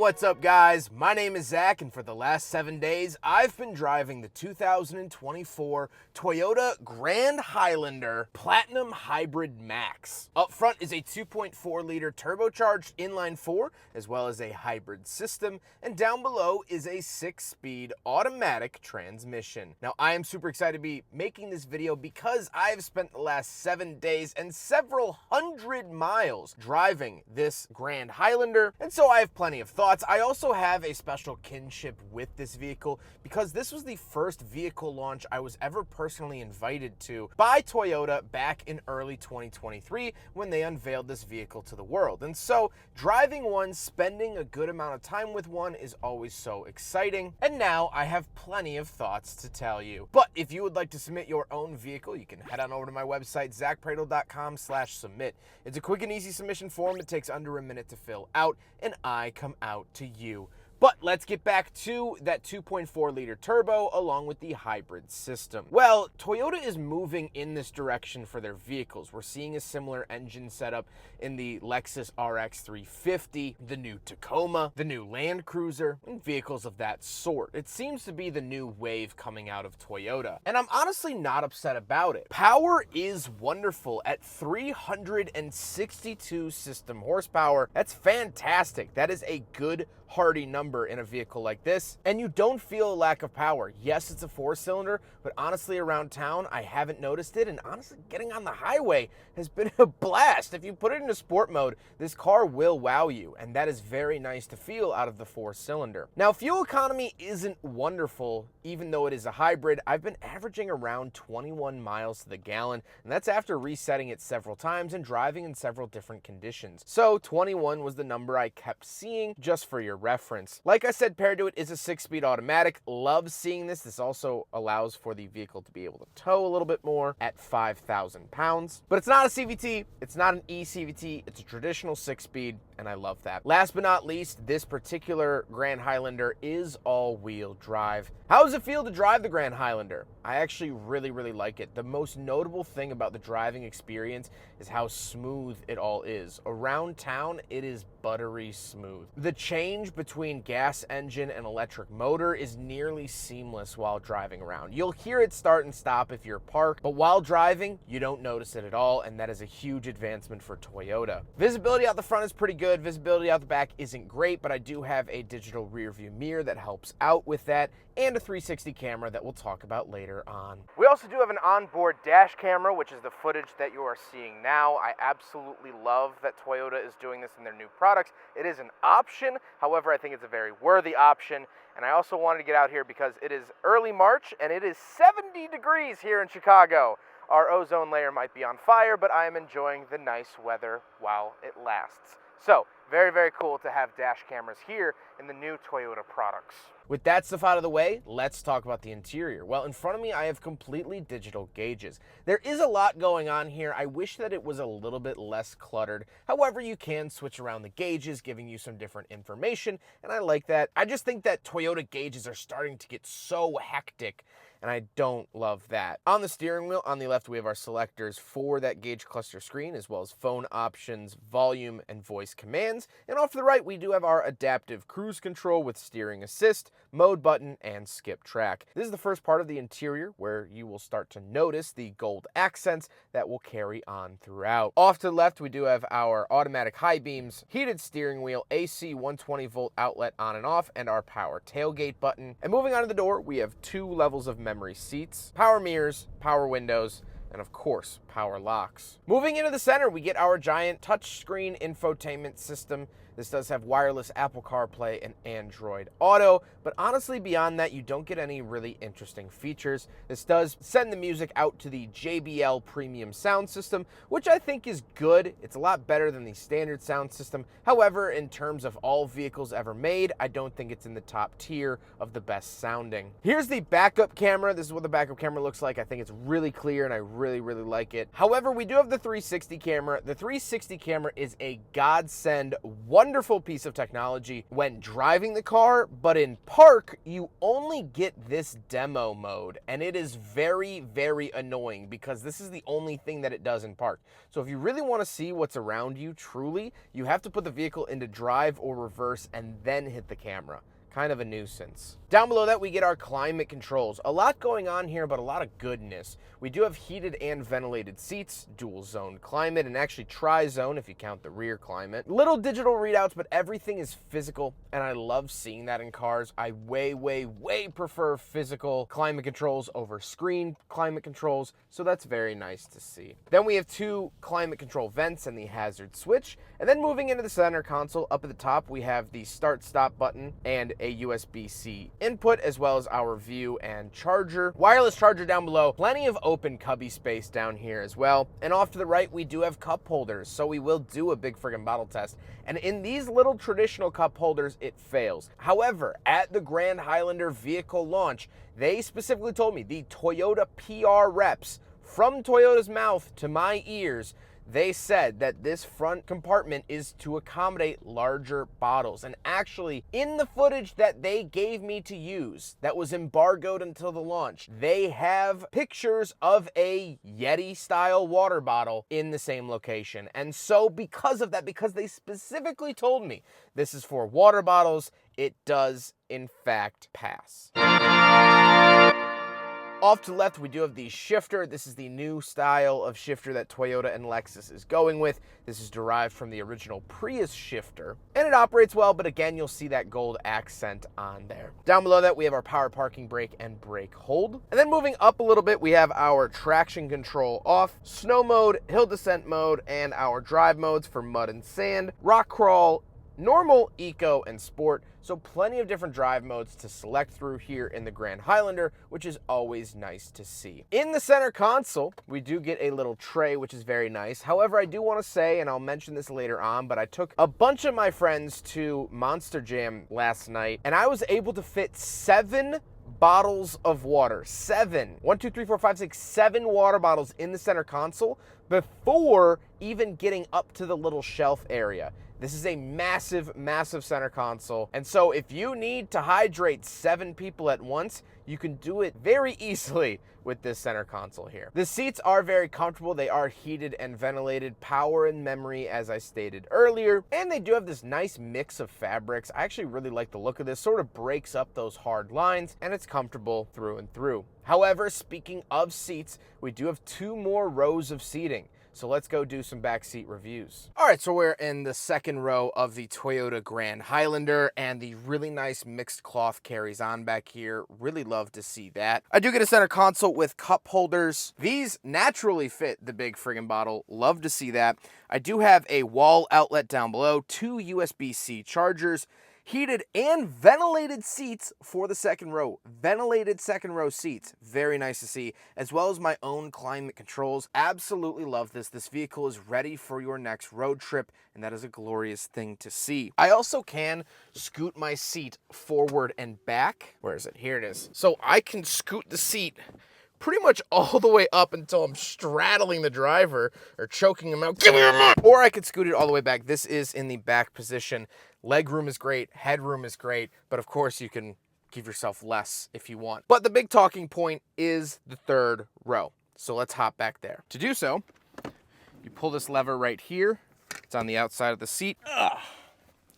What's up, guys? My name is Zach, and for the last 7 days, I've been driving the 2024 Toyota Grand Highlander Platinum HybridMax. Up front is a 2.4-liter turbocharged inline-4, as well as a hybrid system, and down below is a 6-speed automatic transmission. Now, I am super excited to be making this video because I've spent the last 7 days and several hundred miles driving this Grand Highlander, and so I have plenty of thoughts. I also have a special kinship with this vehicle because this was the first vehicle launch I was ever personally invited to by Toyota back in early 2023 when they unveiled this vehicle to the world. And so driving one, spending a good amount of time with one is always so exciting. And now I have plenty of thoughts to tell you. But if you would like to submit your own vehicle, you can head on over to my website, zackpradel.com/submit. It's a quick and easy submission form. It takes under a minute to fill out, and I come out to you. But let's get back to that 2.4-liter turbo along with the hybrid system. Well, Toyota is moving in this direction for their vehicles. We're seeing a similar engine setup in the Lexus RX 350, the new Tacoma, the new Land Cruiser, and vehicles of that sort. It seems to be the new wave coming out of Toyota, and I'm honestly not upset about it. Power is wonderful at 362 system horsepower. That's fantastic. That is a good, hearty number in a vehicle like this, and you don't feel a lack of power. Yes, it's a 4-cylinder, but honestly around town I haven't noticed it, and honestly getting on the highway has been a blast. If you put it into sport mode, this car will wow you, and that is very nice to feel out of the 4-cylinder. Now, fuel economy isn't wonderful, even though it is a hybrid. I've been averaging around 21 miles to the gallon, and that's after resetting it several times and driving in several different conditions. So 21 was the number I kept seeing, just for your reference. Like I said, paired to it is a 6-speed automatic. Love seeing this. This also allows for the vehicle to be able to tow a little bit more at 5,000 pounds. But it's not a CVT. It's not an eCVT. It's a traditional 6-speed, and I love that. Last but not least, this particular Grand Highlander is all-wheel drive. How does it feel to drive the Grand Highlander? I actually really like it. The most notable thing about the driving experience is how smooth it all is. Around town, it is buttery smooth. The change between gas engine and electric motor is nearly seamless while driving around. You'll hear it start and stop if you're parked, but while driving, you don't notice it at all, and that is a huge advancement for Toyota. Visibility out the front is pretty good. Visibility out the back isn't great, but I do have a digital rear view mirror that helps out with that, and a 360 camera that we'll talk about later on. We also do have an onboard dash camera, which is the footage that you are seeing now. I absolutely love that Toyota is doing this in their new products. It is an option, however, I think it's a very worthy option, and I also wanted to get out here because it is early March and it is 70 degrees here in Chicago. Our ozone layer might be on fire, but I am enjoying the nice weather while it lasts. So, very cool to have dash cameras here in the new Toyota products. With that stuff out of the way, let's talk about the interior. Well, in front of me, I have completely digital gauges. There is a lot going on here. I wish that it was a little bit less cluttered. However, you can switch around the gauges, giving you some different information, and I like that. I just think that Toyota gauges are starting to get so hectic, and I don't love that. On the steering wheel, on the left, we have our selectors for that gauge cluster screen, as well as phone options, volume, and voice commands. And off to the right, we do have our adaptive cruise control with steering assist, mode button, and skip track. This is the first part of the interior where you will start to notice the gold accents that will carry on throughout. Off to the left, we do have our automatic high beams, heated steering wheel, AC 120-volt outlet on and off, and our power tailgate button. And moving on to the door, we have 2 levels of memory seats, power mirrors, power windows, and of course, power locks. Moving into the center, we get our giant touchscreen infotainment system. This does have wireless Apple CarPlay and Android Auto, but honestly, beyond that, you don't get any really interesting features. This does send the music out to the JBL premium sound system, which I think is good. It's a lot better than the standard sound system. However, in terms of all vehicles ever made, I don't think it's in the top tier of the best sounding. Here's the backup camera. This is what the backup camera looks like. I think it's really clear, and I really like it. However, we do have the 360 camera. The 360 camera is a godsend, wonderful wonderful piece of technology when driving the car, but in park, you only get this demo mode, and it is very, very annoying because this is the only thing that it does in park. So if you really want to see what's around you truly, you have to put the vehicle into drive or reverse and then hit the camera. Kind of a nuisance. Down below that, we get our climate controls. A lot going on here, but a lot of goodness. We do have heated and ventilated seats, dual zone climate, and actually tri-zone if you count the rear climate. Little digital readouts, but everything is physical, and I love seeing that in cars. I way, way, way prefer physical climate controls over screen climate controls, so that's very nice to see. Then we have 2 climate control vents and the hazard switch, and then moving into the center console, up at the top, we have the start-stop button and a USB-C input, as well as our view and charger. Wireless charger down below, plenty of open cubby space down here as well. And off to the right, we do have cup holders, so we will do a big friggin' bottle test. And in these little traditional cup holders, it fails. However, at the Grand Highlander vehicle launch, they specifically told me, the Toyota PR reps, from Toyota's mouth to my ears, they said that this front compartment is to accommodate larger bottles. And actually, in the footage that they gave me to use, that was embargoed until the launch, they have pictures of a Yeti-style water bottle in the same location. And so because of that, because they specifically told me this is for water bottles, it does, in fact, pass. Off to the left, we do have the shifter. This is the new style of shifter that Toyota and Lexus is going with. This is derived from the original Prius shifter, and it operates well, but again, you'll see that gold accent on there. Down below that, we have our power parking brake and brake hold. And then moving up a little bit, we have our traction control off, snow mode, hill descent mode, and our drive modes for mud and sand, rock crawl, normal, eco, and sport. So plenty of different drive modes to select through here in the Grand Highlander, which is always nice to see. In the center console, we do get a little tray, which is very nice. However, I do want to say, and I'll mention this later on, but I took a bunch of my friends to Monster Jam last night, and I was able to fit 7 bottles of water. 7. 1, 2, 3, 4, 5, 6, 7 water bottles in the center console before even getting up to the little shelf area. This is a massive, massive center console. And so if you need to hydrate 7 people at once, you can do it very easily with this center console here. The seats are very comfortable. They are heated and ventilated, power and memory, as I stated earlier. And they do have this nice mix of fabrics. I actually really like the look of this. Sort of breaks up those hard lines, and it's comfortable through and through. However, speaking of seats, we do have 2 more rows of seating. So let's go do some backseat reviews. All right, so we're in the second row of the Toyota Grand Highlander, and the really nice mixed cloth carries on back here. Really love to see that. I do get a center console with cup holders. These naturally fit the big friggin' bottle. Love to see that. I do have a wall outlet down below, 2 USB-C chargers, heated and ventilated seats for the second row. Ventilated second row seats. Very nice to see. As well as my own climate controls. Absolutely love this. This vehicle is ready for your next road trip, and that is a glorious thing to see. I also can scoot my seat forward and back. Where is it? Here it is. So I can scoot the seat pretty much all the way up until I'm straddling the driver or choking him out. Give me your money! Or I could scoot it all the way back. This is in the back position. Leg room is great, headroom is great, but of course you can give yourself less if you want. But the big talking point is the third row. So let's hop back there. To do so, you pull this lever right here. It's on the outside of the seat.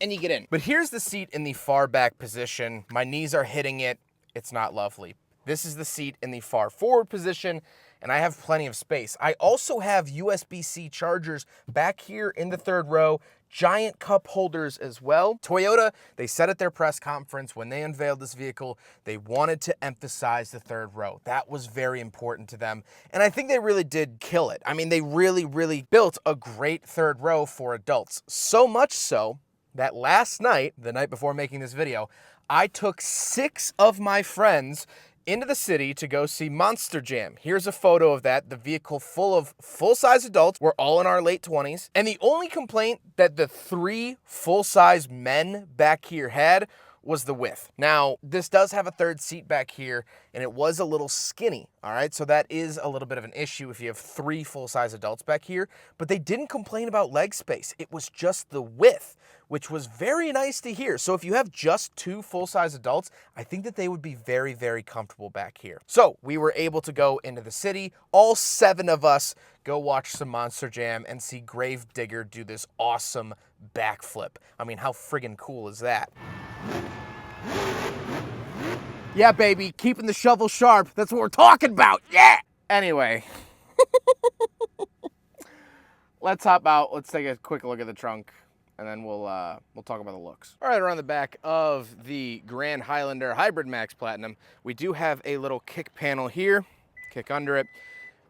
And you get in. But here's the seat in the far back position. My knees are hitting it. It's not lovely. This is the seat in the far forward position, and I have plenty of space. I also have USB-C chargers back here in the third row, giant cup holders as well. Toyota, they said at their press conference when they unveiled this vehicle, they wanted to emphasize the third row. That was very important to them, and I think they really did kill it. I mean, they really, really built a great third row for adults. So much so that last night, the night before making this video, I took 6 of my friends into the city to go see Monster Jam. Here's a photo of that, the vehicle full of full-size adults. We're all in our late 20s. And the only complaint that the 3 full-size men back here had was the width. Now, this does have a third seat back here, and it was a little skinny, all right? So that is a little bit of an issue if you have 3 full-size adults back here, but they didn't complain about leg space. It was just the width, which was very nice to hear. So if you have just 2 full-size adults, I think that they would be very, very comfortable back here. So we were able to go into the city, all 7 of us go watch some Monster Jam and see Gravedigger do this awesome backflip. I mean, how friggin' cool is that? Yeah, baby, keeping the shovel sharp. That's what we're talking about. Yeah! Anyway. Let's hop out. Let's take a quick look at the trunk, and then we'll talk about the looks. All right, around the back of the Grand Highlander HybridMax Platinum, we do have a little kick panel here. Kick under it.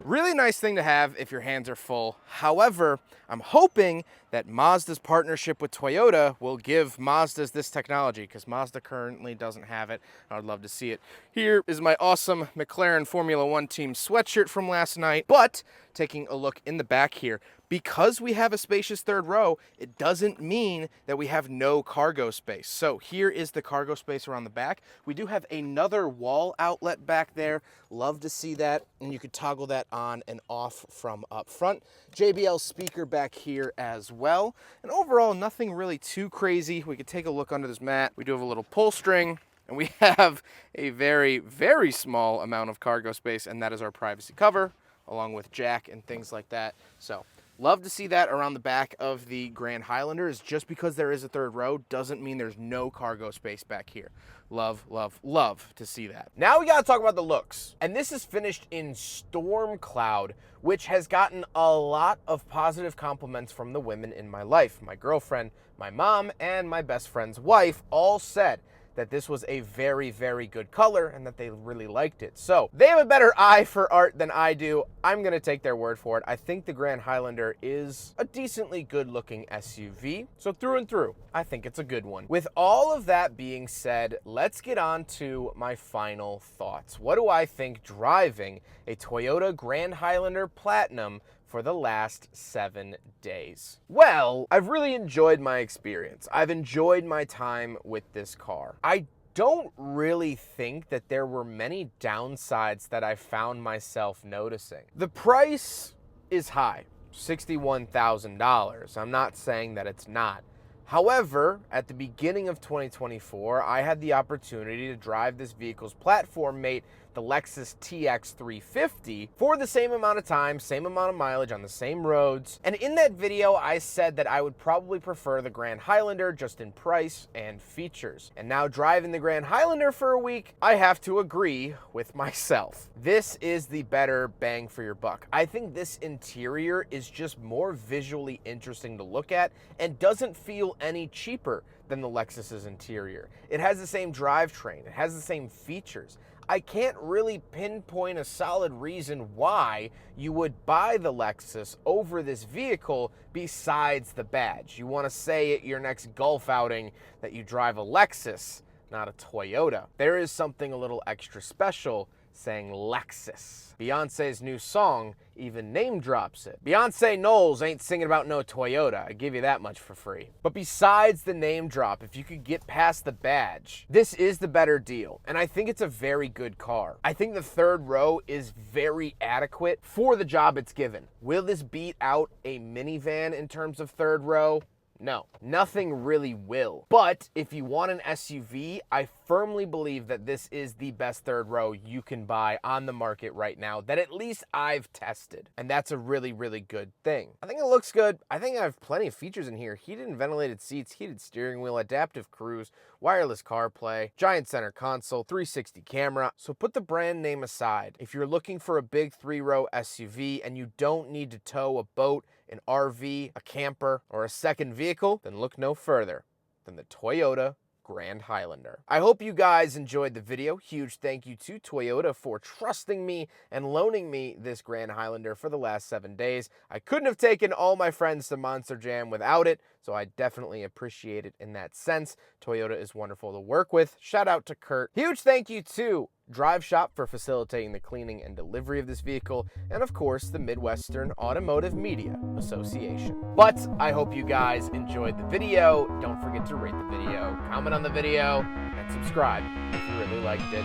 Really nice thing to have if your hands are full. However, I'm hoping that Mazda's partnership with Toyota will give Mazda's this technology, because Mazda currently doesn't have it. I would love to see it. Here is my awesome McLaren Formula One team sweatshirt from last night. But taking a look in the back here, because we have a spacious third row, it doesn't mean that we have no cargo space. So here is the cargo space around the back. We do have another wall outlet back there. Love to see that. And you could toggle that on and off from up front. JBL speaker back here as well. And overall, nothing really too crazy. We could take a look under this mat. We do have a little pull string. And we have a very, very small amount of cargo space, and that is our privacy cover, along with jack and things like that. So love to see that around the back of the Grand Highlanders. Just because there is a third row doesn't mean there's no cargo space back here. Love, love, love to see that. Now we gotta talk about the looks. And this is finished in Storm Cloud, which has gotten a lot of positive compliments from the women in my life. My girlfriend, my mom, and my best friend's wife all said that this was a very, very good color and that they really liked it. So they have a better eye for art than I do. I'm gonna take their word for it. I think the Grand Highlander is a decently good looking SUV. So through and through, I think it's a good one. With all of that being said, let's get on to my final thoughts. What do I think driving a Toyota Grand Highlander Platinum for the last 7 days? Well, I've really enjoyed my experience. I've enjoyed my time with this car. I don't really think that there were many downsides that I found myself noticing. The price is high, $61,000. I'm not saying that it's not. However, at the beginning of 2024, I had the opportunity to drive this vehicle's platform mate, the Lexus TX 350, for the same amount of time, same amount of mileage on the same roads. And in that video, I said that I would probably prefer the Grand Highlander just in price and features. And now driving the Grand Highlander for a week, I have to agree with myself. This is the better bang for your buck. I think this interior is just more visually interesting to look at and doesn't feel any cheaper than the Lexus's interior. It has the same drivetrain, it has the same features. I can't really pinpoint a solid reason why you would buy the Lexus over this vehicle besides the badge. You want to say at your next golf outing that you drive a Lexus, not a Toyota. There is something a little extra special saying Lexus. Beyonce's new song even name drops it. Beyonce Knowles ain't singing about no Toyota. I give you that much for free. But besides the name drop, if you could get past the badge, this is the better deal. And I think it's a very good car. I think the third row is very adequate for the job it's given. Will this beat out a minivan in terms of third row? No, nothing really will. But if you want an SUV, I firmly believe that this is the best third row you can buy on the market right now that at least I've tested. And that's a really, really good thing. I think it looks good. I think I have plenty of features in here. Heated and ventilated seats, heated steering wheel, adaptive cruise, wireless CarPlay, giant center console, 360 camera. So put the brand name aside. If you're looking for a big 3-row SUV and you don't need to tow a boat, an RV, a camper, or a second vehicle, then look no further than the Toyota Grand Highlander. I hope you guys enjoyed the video. Huge thank you to Toyota for trusting me and loaning me this Grand Highlander for the last 7 days. I couldn't have taken all my friends to Monster Jam without it, so I definitely appreciate it in that sense. Toyota is wonderful to work with. Shout out to Kurt. Huge thank you to Drive Shop for facilitating the cleaning and delivery of this vehicle, and of course the Midwestern Automotive Media Association. But I hope you guys enjoyed the video. Don't forget to rate the video, comment on the video, and subscribe if you really liked it.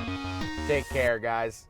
Take care, guys.